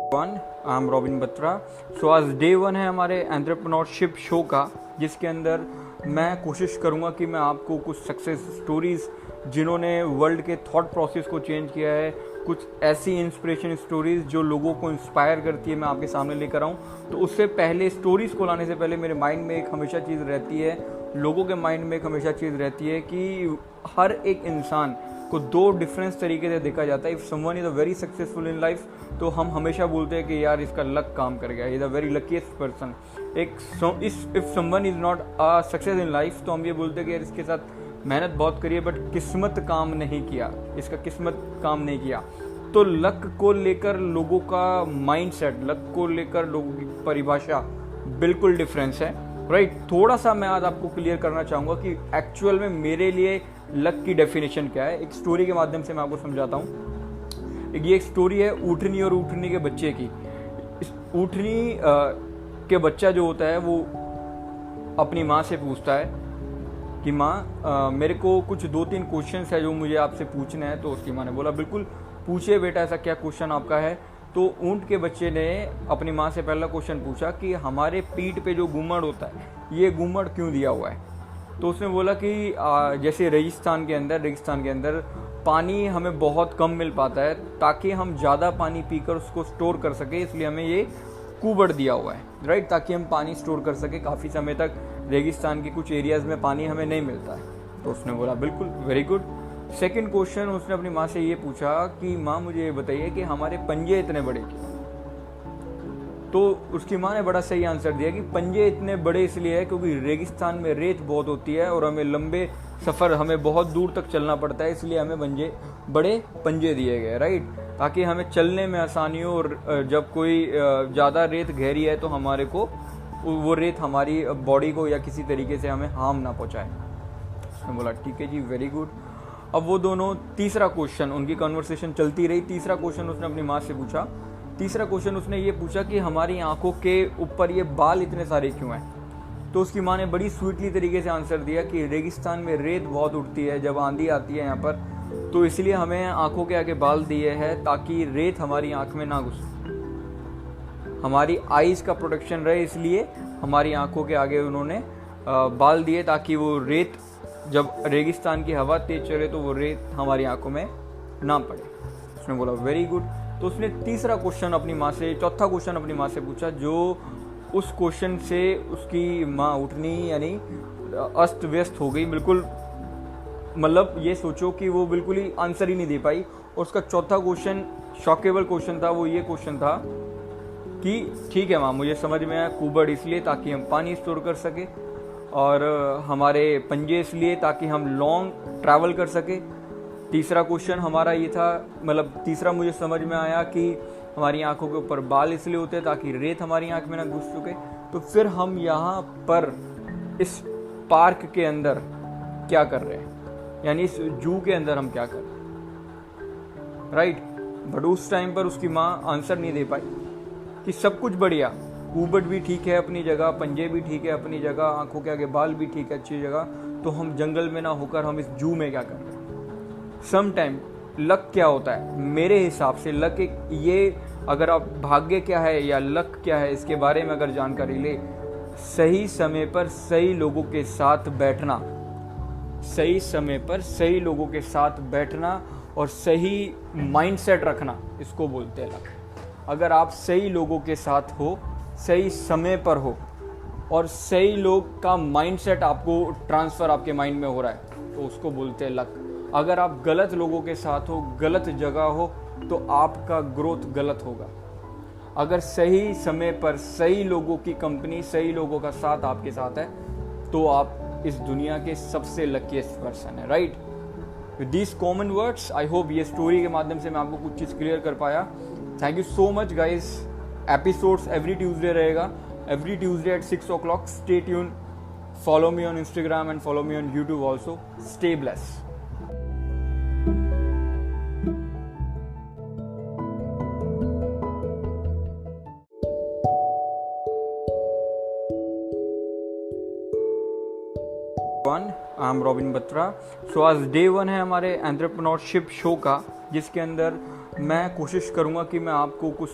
I am Robin Batra. So आज day 1 है हमारे एंटरप्रेन्योरशिप शो का, जिसके अंदर मैं कोशिश करूंगा कि मैं आपको कुछ सक्सेस स्टोरीज़ जिन्होंने वर्ल्ड के थॉट प्रोसेस को चेंज किया है, कुछ ऐसी इंस्पिरेशन स्टोरीज़ जो लोगों को इंस्पायर करती है, मैं आपके सामने लेकर आऊँ। तो उससे पहले स्टोरीज़ को लाने से पहले मेरे माइंड में एक हमेशा चीज़ रहती है, लोगों के माइंड में एक हमेशा चीज़ रहती है कि हर एक इंसान को दो डिफरेंस तरीके से देखा जाता है। If someone is a very successful in life तो हम हमेशा बोलते हैं कि यार इसका लक काम कर गया, is a very luckiest person. If someone is not a success in life तो हम ये बोलते हैं कि यार इसके साथ मेहनत बहुत करी है बट किस्मत काम नहीं किया, इसका किस्मत काम नहीं किया। तो लक को लेकर लोगों का माइंडसेट, लक को लेकर लोगों की परिभाषा बिल्कुल डिफरेंस है, राइट। थोड़ा सा मैं आज आपको क्लियर करना चाहूँगा कि एक्चुअल में मेरे लिए लक की डेफिनेशन क्या है। एक स्टोरी के माध्यम से मैं आपको समझाता हूँ। ये एक स्टोरी है ऊँटनी और ऊँटनी के बच्चे की। इस ऊँटनी के बच्चा जो होता है वो अपनी माँ से पूछता है कि माँ मेरे को कुछ 2-3 क्वेश्चंस है जो मुझे आपसे पूछना है। तो उसकी माँ ने बोला बिल्कुल पूछिए बेटा, ऐसा क्या क्वेश्चन आपका है। तो ऊँट के बच्चे ने अपनी माँ से पहला क्वेश्चन पूछा कि हमारे पीठ पे जो घूमड़ होता है ये घूमड़ क्यों दिया हुआ है। तो उसने बोला कि जैसे रेगिस्तान के अंदर पानी हमें बहुत कम मिल पाता है, ताकि हम ज़्यादा पानी पीकर उसको स्टोर कर सके, इसलिए हमें ये कुबड़ दिया हुआ है, राइट, ताकि हम पानी स्टोर कर सके। काफ़ी समय तक रेगिस्तान के कुछ एरियाज़ में पानी हमें नहीं मिलता है। तो उसने बोला बिल्कुल वेरी गुड। सेकंड क्वेश्चन उसने अपनी माँ से ये पूछा कि माँ मुझे ये बताइए कि हमारे पंजे इतने बड़े क्यों। तो उसकी माँ ने बड़ा सही आंसर दिया कि पंजे इतने बड़े इसलिए है क्योंकि रेगिस्तान में रेत बहुत होती है और हमें लंबे सफ़र, हमें बहुत दूर तक चलना पड़ता है, इसलिए हमें बड़े पंजे दिए गए, राइट, ताकि हमें चलने में आसानी हो। और जब कोई ज़्यादा रेत गहरी है तो हमारे को वो रेत हमारी बॉडी को या किसी तरीके से हमें हार्म ना पहुँचाए। उसने बोला ठीक है जी, वेरी गुड। अब वो दोनों तीसरा क्वेश्चन, उनकी कन्वर्सेशन चलती रही। तीसरा क्वेश्चन उसने अपनी माँ से पूछा। तीसरा क्वेश्चन उसने ये पूछा कि हमारी आंखों के ऊपर ये बाल इतने सारे क्यों हैं। तो उसकी माँ ने बड़ी स्वीटली तरीके से आंसर दिया कि रेगिस्तान में रेत बहुत उड़ती है, जब आंधी आती है यहाँ पर, तो इसलिए हमें आंखों के आगे बाल दिए हैं ताकि रेत हमारी आंख में ना घुसे, हमारी आईज का प्रोटेक्शन रहे, इसलिए हमारी आंखों के आगे उन्होंने बाल दिए ताकि वो रेत, जब रेगिस्तान की हवा तेज चले तो वो रेत हमारी आंखों में ना पड़े। उसने बोला वेरी गुड। तो उसने तीसरा क्वेश्चन अपनी माँ से, चौथा क्वेश्चन अपनी माँ से पूछा, जो उस क्वेश्चन से उसकी माँ ऊँटनी यानी अस्त व्यस्त हो गई, बिल्कुल, मतलब ये सोचो कि वो बिल्कुल ही आंसर ही नहीं दे पाई। और उसका चौथा क्वेश्चन शॉकेबल क्वेश्चन था। वो ये क्वेश्चन था कि ठीक है माँ, मुझे समझ में आया, कुबड़ इसलिए ताकि हम पानी स्टोर कर सके, और हमारे पंजे इसलिए ताकि हम लॉन्ग ट्रैवल कर सके। तीसरा क्वेश्चन हमारा ये था, मतलब तीसरा मुझे समझ में आया कि हमारी आंखों के ऊपर बाल इसलिए होते हैं ताकि रेत हमारी आंख में ना घुस सके। तो फिर हम यहाँ पर इस पार्क के अंदर क्या कर रहे हैं, यानी इस जू के अंदर हम क्या कर रहे हैं, राइट। बट उस टाइम पर उसकी माँ आंसर नहीं दे पाई कि सब कुछ बढ़िया, कुबड़ भी ठीक है अपनी जगह, पंजे भी ठीक है अपनी जगह, आंखों के आगे बाल भी ठीक है अच्छी जगह, तो हम जंगल में ना होकर हम इस जू में क्या कर रहे हैं। सम टाइम लक क्या होता है, मेरे हिसाब से लक एक, ये अगर आप भाग्य क्या है या लक क्या है इसके बारे में अगर जानकारी ले, सही समय पर सही लोगों के साथ बैठना, सही समय पर सही लोगों के साथ बैठना और सही माइंडसेट रखना, इसको बोलते हैं लक। अगर आप सही लोगों के साथ हो, सही समय पर हो और सही लोग का माइंडसेट आपको ट्रांसफ़र आपके माइंड में हो रहा है, तो उसको बोलते हैं लक। अगर आप गलत लोगों के साथ हो, गलत जगह हो, तो आपका ग्रोथ गलत होगा। अगर सही समय पर सही लोगों की कंपनी, सही लोगों का साथ आपके साथ है, तो आप इस दुनिया के सबसे लकीस्ट पर्सन है, right. With this common words I hope ये स्टोरी के माध्यम से मैं आपको कुछ चीज़ क्लियर कर पाया। Thank you so much guys. Episodes every Tuesday रहेगा, every Tuesday at 6 o'clock. Stay tune, follow me on Instagram and follow me on YouTube also. Stay bless. I am Robin Batra. So आज day 1 है हमारे entrepreneurship show का, जिसके अंदर मैं कोशिश करूंगा कि मैं आपको कुछ